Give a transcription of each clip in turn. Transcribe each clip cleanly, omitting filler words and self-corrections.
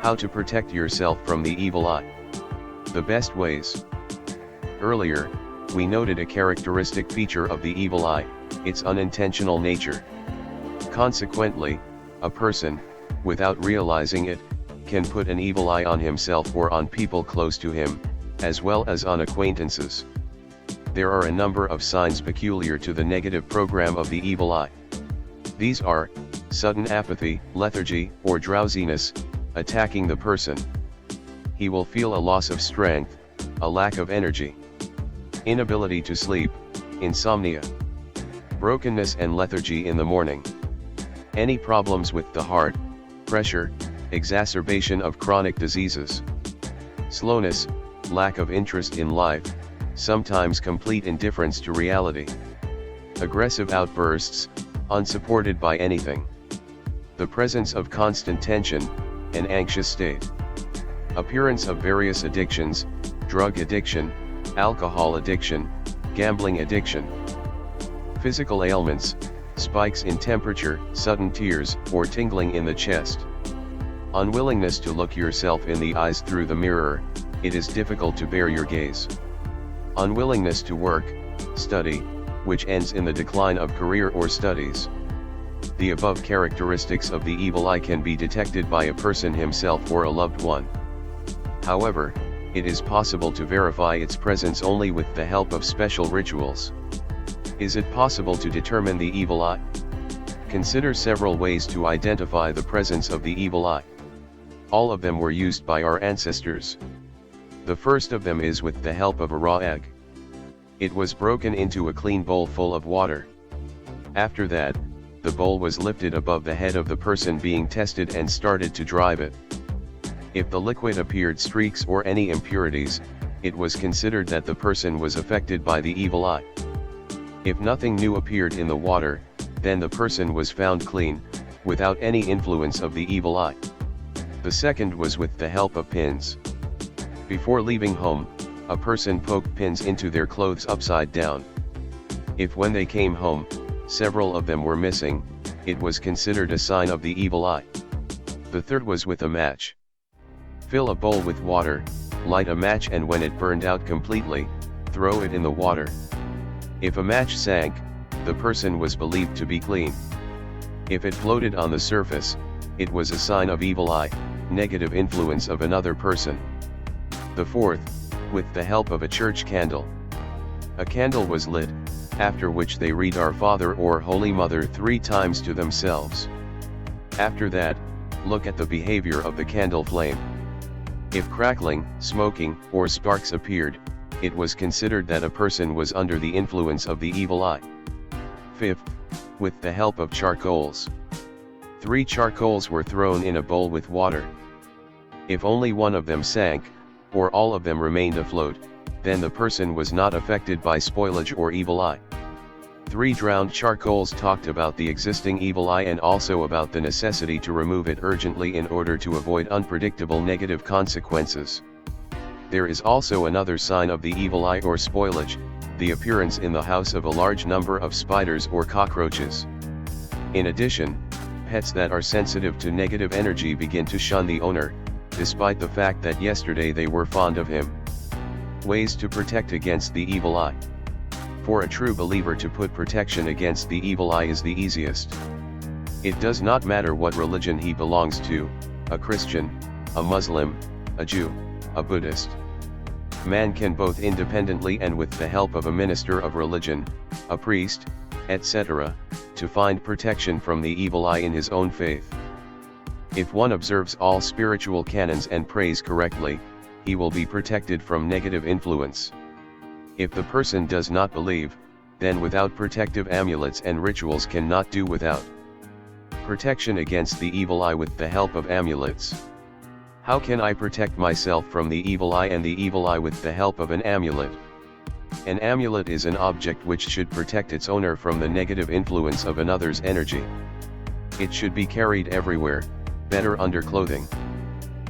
How to protect yourself from the evil eye. The best ways. Earlier, we noted a characteristic feature of the evil eye, its unintentional nature. Consequently, a person, without realizing it, can put an evil eye on himself or on people close to him, as well as on acquaintances. There are a number of signs peculiar to the negative program of the evil eye. These are sudden apathy, lethargy, or drowsiness, attacking the person. He will feel a loss of strength, a lack of energy, inability to sleep, insomnia, brokenness and lethargy in the morning. Any problems with the heart, pressure, exacerbation of chronic diseases, slowness, lack of interest in life, sometimes complete indifference to reality, aggressive outbursts, unsupported by anything, the presence of constant tension, an anxious state, appearance of various addictions, drug addiction, alcohol addiction, gambling addiction, physical ailments, spikes in temperature, sudden tears, or tingling in the chest, unwillingness to look yourself in the eyes through the mirror, it is difficult to bear your gaze, unwillingness to work, study, which ends in the decline of career or studies. The above characteristics of the evil eye can be detected by a person himself or a loved one. However, it is possible to verify its presence only with the help of special rituals. Is it possible to determine the evil eye? Consider several ways to identify the presence of the evil eye. All of them were used by our ancestors. The first of them is with the help of a raw egg. It was broken into a clean bowl full of water. After that, the bowl was lifted above the head of the person being tested and started to drive it. If the liquid appeared streaks or any impurities, it was considered that the person was affected by the evil eye. If nothing new appeared in the water, then the person was found clean, without any influence of the evil eye. The second was with the help of pins. Before leaving home, a person poked pins into their clothes upside down. If when they came home, several of them were missing, it was considered a sign of the evil eye. The third was with a match. Fill a bowl with water, light a match, and when it burned out completely, throw it in the water. If a match sank, the person was believed to be clean. If it floated on the surface, it was a sign of evil eye, negative influence of another person. The fourth, with the help of a church candle. A candle was lit, after which they read Our Father or Holy Mother 3 times to themselves. After that, look at the behavior of the candle flame. If crackling, smoking, or sparks appeared, it was considered that a person was under the influence of the evil eye. Fifth, with the help of charcoals. 3 charcoals were thrown in a bowl with water. If only one of them sank, or all of them remained afloat, then the person was not affected by spoilage or evil eye. 3 drowned charcoals talked about the existing evil eye and also about the necessity to remove it urgently in order to avoid unpredictable negative consequences. There is also another sign of the evil eye or spoilage, the appearance in the house of a large number of spiders or cockroaches. In addition, pets that are sensitive to negative energy begin to shun the owner, despite the fact that yesterday they were fond of him. Ways to protect against the evil eye. For a true believer to put protection against the evil eye is the easiest. It does not matter what religion he belongs to, a Christian, a Muslim, a Jew, a Buddhist. Man can both independently and with the help of a minister of religion, a priest, etc., to find protection from the evil eye in his own faith. If one observes all spiritual canons and prays correctly, he will be protected from negative influence. If the person does not believe, then without protective amulets and rituals cannot do without. Protection against the evil eye with the help of amulets. How can I protect myself from the evil eye and the evil eye with the help of an amulet? An amulet is an object which should protect its owner from the negative influence of another's energy. It should be carried everywhere, better under clothing.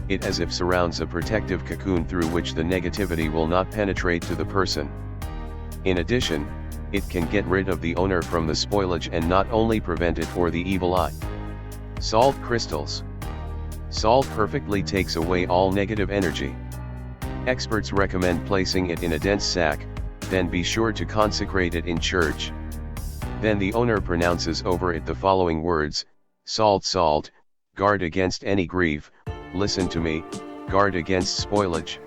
It as if surrounds a protective cocoon through which the negativity will not penetrate to the person. In addition, it can get rid of the owner from the spoilage and not only prevent it or the evil eye. Salt crystals. Salt perfectly takes away all negative energy. Experts recommend placing it in a dense sack, then be sure to consecrate it in church. Then the owner pronounces over it the following words: "Salt, salt, guard against any grief, listen to me, guard against spoilage.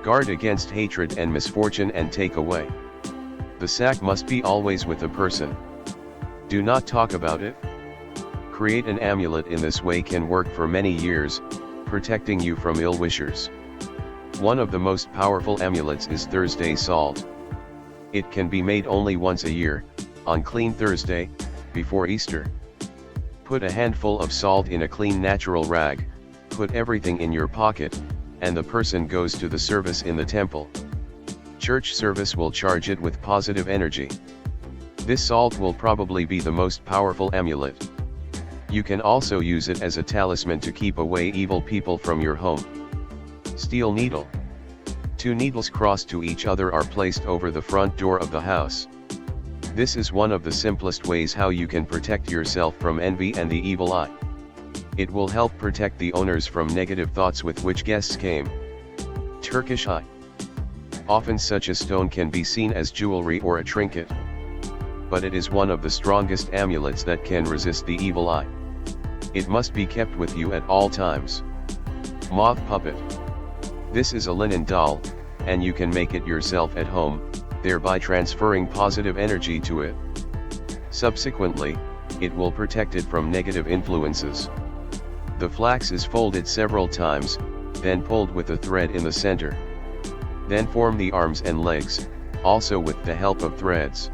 Guard against hatred and misfortune and take away." The sack must be always with the person. Do not talk about it. Create an amulet in this way can work for many years, protecting you from ill-wishers. One of the most powerful amulets is Thursday salt. It can be made only once a year, on Clean Thursday, before Easter. Put a handful of salt in a clean natural rag, put everything in your pocket, and the person goes to the service in the temple. Church service will charge it with positive energy. This salt will probably be the most powerful amulet. You can also use it as a talisman to keep away evil people from your home. Steel needle. 2 needles crossed to each other are placed over the front door of the house. This is one of the simplest ways how you can protect yourself from envy and the evil eye. It will help protect the owners from negative thoughts with which guests came. Turkish Eye. Often such a stone can be seen as jewelry or a trinket. But it is one of the strongest amulets that can resist the evil eye. It must be kept with you at all times. Moth puppet. This is a linen doll, and you can make it yourself at home, thereby transferring positive energy to it. Subsequently, it will protect it from negative influences. The flax is folded several times, then pulled with a thread in the center. Then form the arms and legs, also with the help of threads.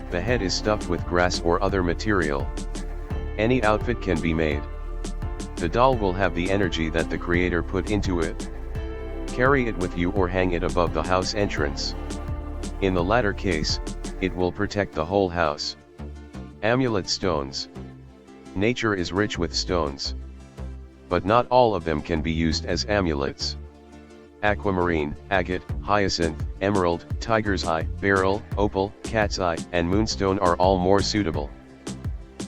The head is stuffed with grass or other material. Any outfit can be made. The doll will have the energy that the creator put into it. Carry it with you or hang it above the house entrance. In the latter case, it will protect the whole house. Amulet stones. Nature is rich with stones. But not all of them can be used as amulets. Aquamarine, agate, hyacinth, emerald, tiger's eye, beryl, opal, cat's eye, and moonstone are all more suitable.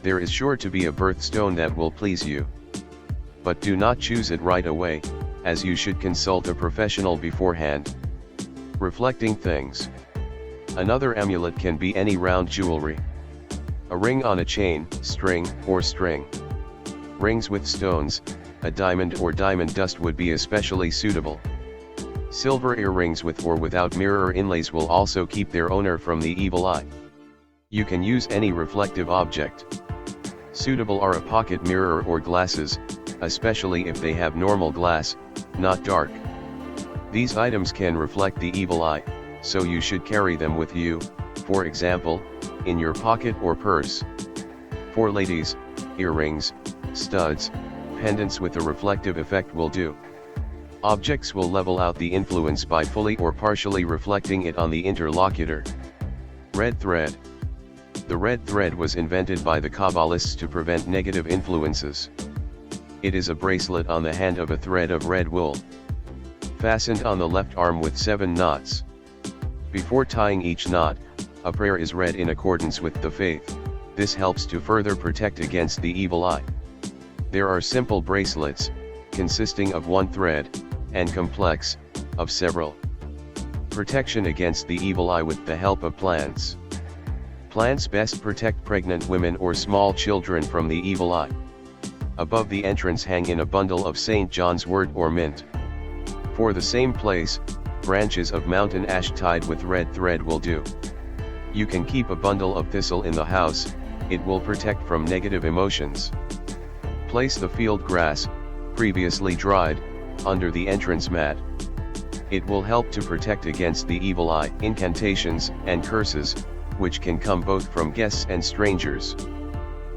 There is sure to be a birthstone that will please you. But do not choose it right away, as you should consult a professional beforehand. Reflecting things. Another amulet can be any round jewelry. A ring on a chain, string, or string. Rings with stones, a diamond or diamond dust would be especially suitable. Silver earrings with or without mirror inlays will also keep their owner from the evil eye. You can use any reflective object. Suitable are a pocket mirror or glasses, especially if they have normal glass, not dark. These items can reflect the evil eye, so you should carry them with you, for example, in your pocket or purse. For ladies, earrings, studs, pendants with a reflective effect will do. Objects will level out the influence by fully or partially reflecting it on the interlocutor. Red thread. The red thread was invented by the Kabbalists to prevent negative influences. It is a bracelet on the hand of a thread of red wool, fastened on the left arm with 7 knots. Before tying each knot, a prayer is read in accordance with the faith. This helps to further protect against the evil eye. There are simple bracelets, consisting of 1 thread, and complex, of several. Protection against the evil eye with the help of plants. Plants best protect pregnant women or small children from the evil eye. Above the entrance hang in a bundle of St. John's wort or mint. For the same place, branches of mountain ash tied with red thread will do. You can keep a bundle of thistle in the house, it will protect from negative emotions. Place the field grass, previously dried, under the entrance mat. It will help to protect against the evil eye, incantations, and curses, which can come both from guests and strangers.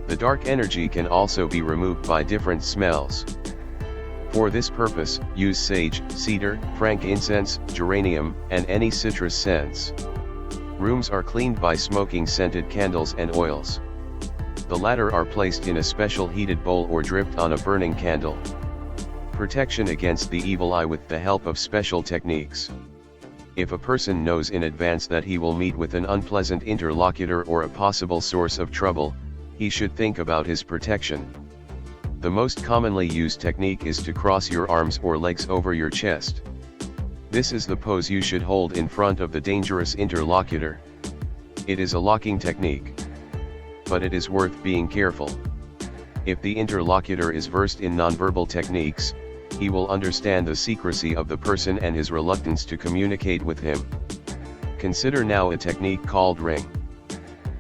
The dark energy can also be removed by different smells. For this purpose, use sage, cedar, frankincense, geranium, and any citrus scents. Rooms are cleaned by smoking scented candles and oils. The latter are placed in a special heated bowl or dripped on a burning candle. Protection against the evil eye with the help of special techniques. If a person knows in advance that he will meet with an unpleasant interlocutor or a possible source of trouble, he should think about his protection. The most commonly used technique is to cross your arms or legs over your chest. This is the pose you should hold in front of the dangerous interlocutor. It is a locking technique. But it is worth being careful. If the interlocutor is versed in nonverbal techniques, he will understand the secrecy of the person and his reluctance to communicate with him. Consider now a technique called ring.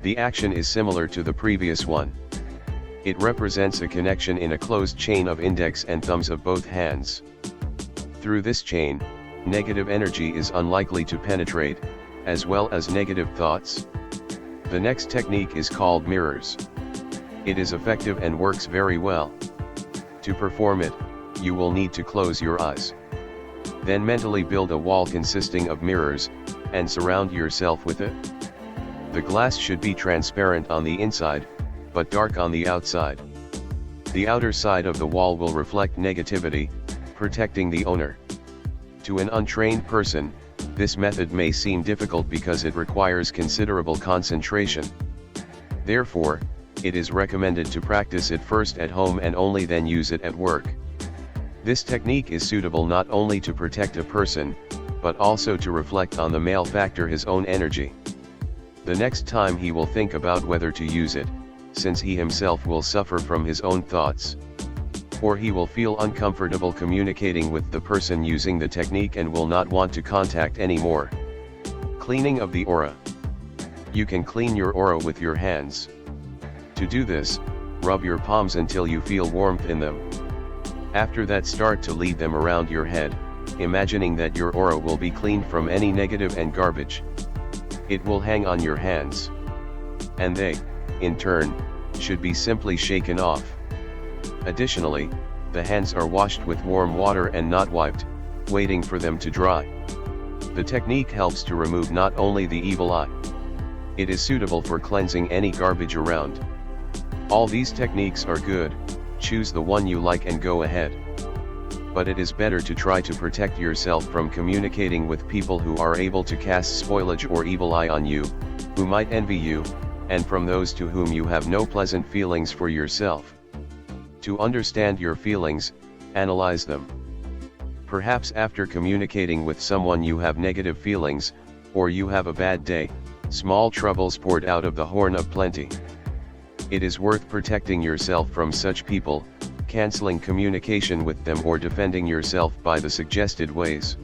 The action is similar to the previous one. It represents a connection in a closed chain of index and thumbs of both hands. Through this chain, negative energy is unlikely to penetrate, as well as negative thoughts. The next technique is called mirrors. It is effective and works very well. To perform it, you will need to close your eyes. Then mentally build a wall consisting of mirrors, and surround yourself with it. The glass should be transparent on the inside, but dark on the outside. The outer side of the wall will reflect negativity, protecting the owner. To an untrained person, this method may seem difficult because it requires considerable concentration. Therefore, it is recommended to practice it first at home and only then use it at work. This technique is suitable not only to protect a person, but also to reflect on the male factor, his own energy. The next time he will think about whether to use it, since he himself will suffer from his own thoughts. Or he will feel uncomfortable communicating with the person using the technique and will not want to contact anymore. Cleaning of the aura. You can clean your aura with your hands. To do this, rub your palms until you feel warmth in them. After that, start to lead them around your head, imagining that your aura will be cleaned from any negative and garbage. It will hang on your hands. And they, in turn, should be simply shaken off. Additionally, the hands are washed with warm water and not wiped, waiting for them to dry. The technique helps to remove not only the evil eye. It is suitable for cleansing any garbage around. All these techniques are good, choose the one you like and go ahead. But it is better to try to protect yourself from communicating with people who are able to cast spoilage or evil eye on you, who might envy you, and from those to whom you have no pleasant feelings for yourself. To understand your feelings, analyze them. Perhaps after communicating with someone you have negative feelings, or you have a bad day, small troubles poured out of the horn of plenty. It is worth protecting yourself from such people, canceling communication with them or defending yourself by the suggested ways.